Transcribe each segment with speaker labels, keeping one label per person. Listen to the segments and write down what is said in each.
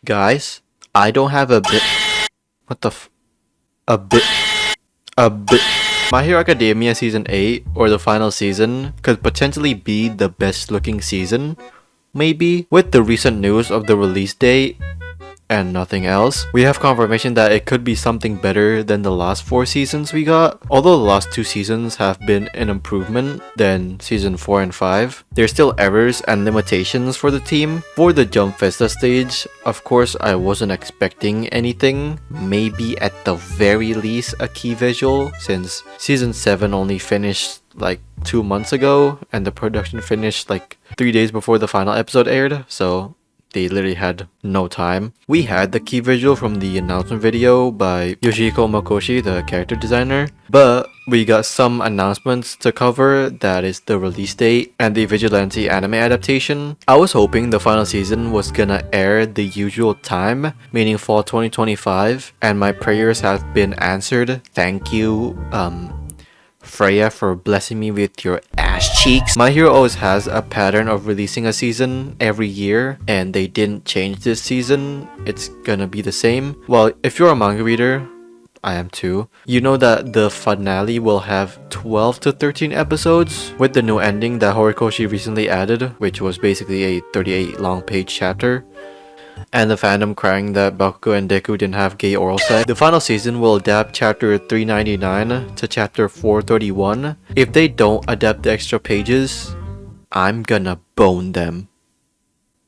Speaker 1: Guys, I don't have a bit. What the f? A bit. A bit. My Hero Academia Season 8, or the final season, could potentially be the best looking season. Maybe. With the recent news of the release date and nothing else, we have confirmation that it could be something better than the last 4 seasons we got. Although the last 2 seasons have been an improvement than season 4 and 5, there's still errors and limitations for the team. For the Jump Festa stage, of course I wasn't expecting anything. Maybe at the very least a key visual, since season 7 only finished like 2 months ago and the production finished like 3 days before the final episode aired, so they literally had no time. We had the key visual from the announcement video by Yoshihiko Makoshi, the character designer, but we got some announcements to cover, that is the release date and the Vigilante anime adaptation. I was hoping the final season was gonna air the usual time, meaning fall 2025, and my prayers have been answered. Thank you, Freya, for blessing me with your ass cheeks. My Hero always has a pattern of releasing a season every year, and they didn't change this season. It's gonna be the same. Well, if you're a manga reader, I am too, you know that the finale will have 12 to 13 episodes, with the new ending that Horikoshi recently added, which was basically a 38 long page chapter, and the fandom crying that Bakugo and Deku didn't have gay oral sex. The final season will adapt chapter 399 to chapter 431. If they don't adapt the extra pages, I'm gonna bone them.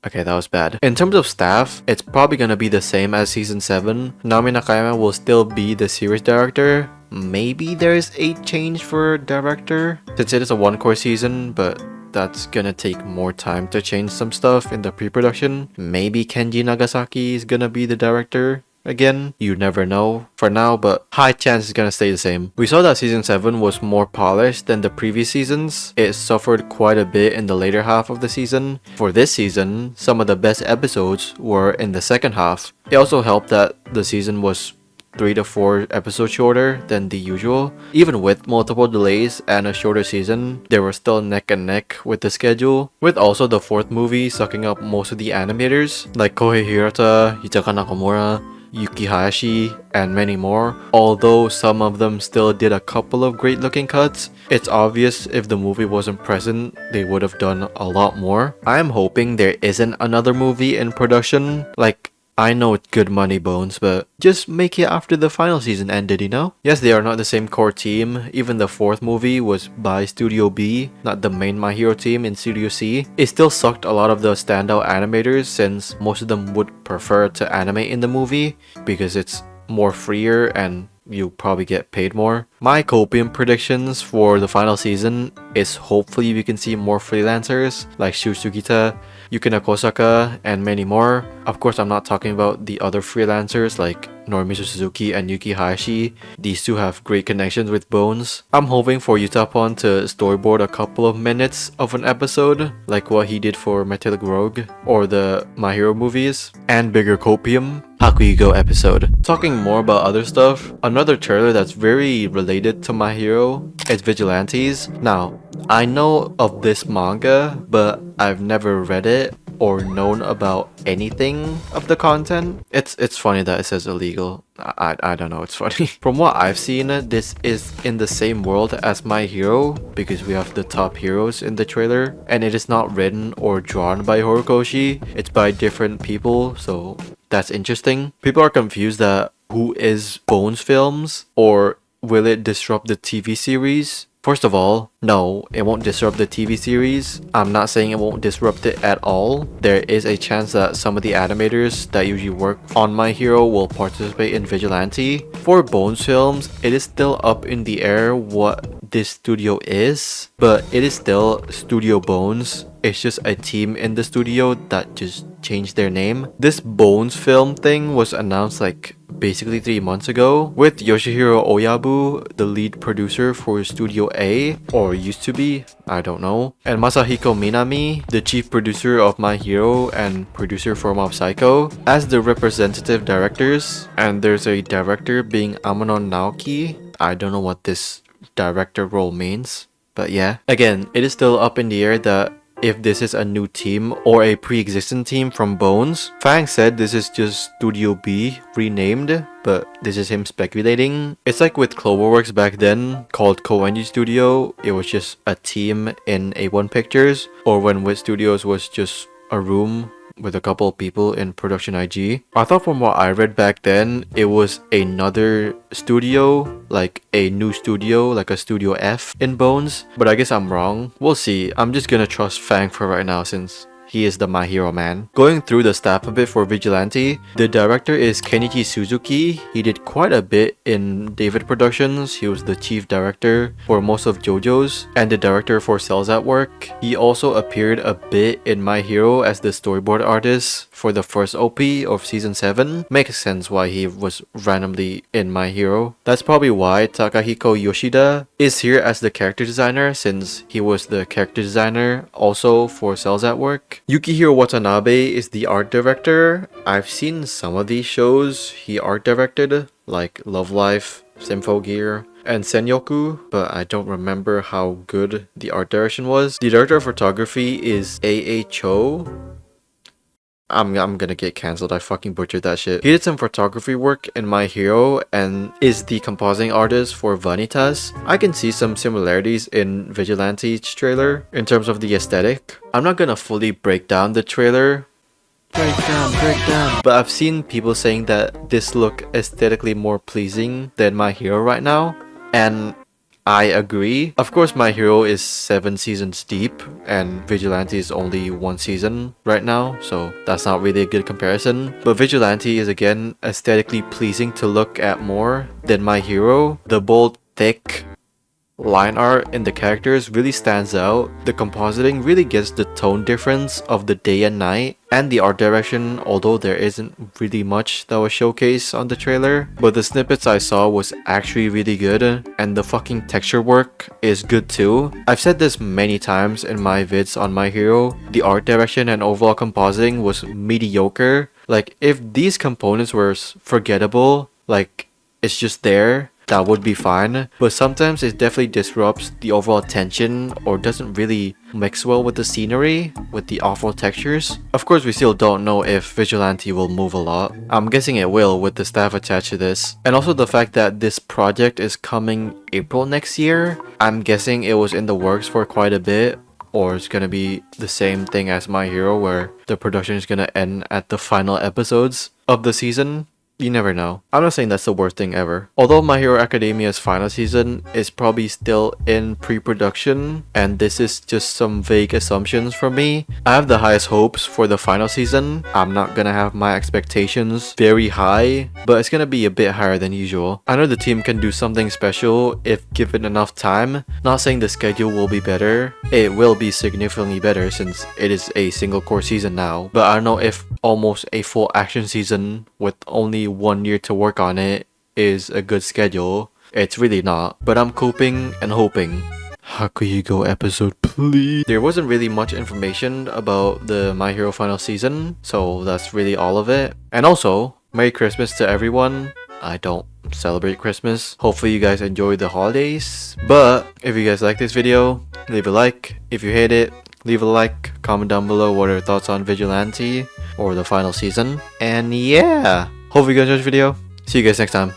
Speaker 1: Okay, that was bad. In terms of staff, it's probably gonna be the same as season 7. Naomi Nakayama will still be the series director. Maybe there's a change for director, since it is a one-core season, but that's gonna take more time to change some stuff in the pre-production. Maybe Kenji Nagasaki is gonna be the director again. You never know for now, but high chance it's gonna stay the same. We saw that season 7 was more polished than the previous seasons. It suffered quite a bit in the later half of the season. For this season, some of the best episodes were in the second half. It also helped that the season was 3 to 4 episodes shorter than the usual. Even with multiple delays and a shorter season, they were still neck and neck with the schedule, with also the 4th movie sucking up most of the animators like Kohei Hirata, Yutaka Nakamura, Yuki Hayashi, and many more. Although some of them still did a couple of great looking cuts, it's obvious if the movie wasn't present, they would have done a lot more. I'm hoping there isn't another movie in production. Like, I know it's good money, Bones, but just make it after the final season ended, you know? Yes, they are not the same core team. Even the 4th movie was by Studio B, not the main My Hero team in Studio C. It still sucked a lot of the standout animators, since most of them would prefer to animate in the movie because it's more freer and you probably get paid more. My copium predictions for the final season is hopefully we can see more freelancers like Shu Sugita, Yukina Kosaka, and many more. Of course, I'm not talking about the other freelancers like Norimizu Suzuki and Yuki Hayashi. These two have great connections with Bones. I'm hoping for Yutapon to storyboard a couple of minutes of an episode, like what he did for Metallic Rogue or the My Hero movies, and bigger copium Hakuigo episode. Talking more about other stuff, another trailer that's very related to My Hero is Vigilantes. Now, I know of this manga, but I've never read it or known about anything of the content. It's funny that it says illegal. I don't know, it's funny. From what I've seen, this is in the same world as My Hero because we have the top heroes in the trailer, and it is not written or drawn by Horikoshi. It's by different people, so that's interesting. People are confused that who is Bones Films, or will it disrupt the TV series? First of all, no, it won't disrupt the TV series. I'm not saying it won't disrupt it at all. There is a chance that some of the animators that usually work on My Hero will participate in Vigilante. For Bones Films, it is still up in the air what this studio is, but it is still Studio Bones. It's just a team in the studio that just changed their name. This Bones film thing was announced like basically 3 months ago, with Yoshihiro Oyabu, the lead producer for Studio A, or used to be, I don't know, and Masahiko Minami, the chief producer of My Hero and producer for Mob Psycho, as the representative directors. And there's a director being Amano Naoki. I don't know what this director role means, but yeah. Again, it is still up in the air that if this is a new team or a pre-existing team from Bones. Fang said this is just Studio B renamed, but this is him speculating. It's like with Cloverworks back then, called Koenji Studio. It was just a team in A1 Pictures, or when Wit Studios was just a room with a couple of people in production IG. I thought from what I read back then, it was another studio, like a new studio, like a Studio F in Bones, but I guess I'm wrong. We'll see. I'm just gonna trust Fang for right now since he is the My Hero man. Going through the staff a bit for Vigilante, the director is Kenichi Suzuki. He did quite a bit in David Productions. He was the chief director for most of JoJo's and the director for Cells at Work. He also appeared a bit in My Hero as the storyboard artist for the first OP of season 7. Makes sense why he was randomly in My Hero. That's probably why Takahiko Yoshida is here as the character designer, since he was the character designer also for Cells at Work. Yukihiro Watanabe is the art director. I've seen some of these shows he art directed, like Love Life, Symphogear, and Senyoku, but I don't remember how good the art direction was. The director of photography is A.A. Cho. I'm gonna get cancelled. I fucking butchered that shit. He did some photography work in My Hero and is the compositing artist for Vanitas. I can see some similarities in Vigilante's trailer in terms of the aesthetic. I'm not gonna fully break down the trailer. Break down. But I've seen people saying that this look aesthetically more pleasing than My Hero right now, and I agree. Of course, My Hero is 7 seasons deep and Vigilante is only 1 season right now, so that's not really a good comparison. But Vigilante is again aesthetically pleasing to look at more than My Hero. The bold, thick line art in the characters really stands out. The compositing really gets the tone difference of the day and night, and the art direction, although there isn't really much that was showcased on the trailer, but the snippets I saw was actually really good, and the fucking texture work is good too. I've said this many times in my vids on My Hero, the art direction and overall compositing was mediocre. Like, if these components were forgettable, like it's just there, that would be fine, but sometimes it definitely disrupts the overall tension or doesn't really mix well with the scenery, with the awful textures. Of course, we still don't know if Vigilante will move a lot. I'm guessing it will with the staff attached to this. And also the fact that this project is coming April next year, I'm guessing it was in the works for quite a bit, or it's gonna be the same thing as My Hero where the production is gonna end at the final episodes of the season. You never know. I'm not saying that's the worst thing ever. Although My Hero Academia's final season is probably still in pre-production, and this is just some vague assumptions from me, I have the highest hopes for the final season. I'm not gonna have my expectations very high, but it's gonna be a bit higher than usual. I know the team can do something special if given enough time. Not saying the schedule will be better. It will be significantly better since it is a single core season now, but I don't know if almost a full action season with only 1 year to work on it is a good schedule. It's really not, but I'm coping and hoping. Hakuhigo episode, please. There wasn't really much information about the My Hero final season, so that's really all of it. And also, Merry Christmas to everyone. I don't celebrate Christmas. Hopefully you guys enjoy the holidays. But if you guys like this video, leave a like. If you hate it, leave a like. Comment down below what are your thoughts on Vigilante or the final season. And yeah, hope you guys enjoyed this video. See you guys next time.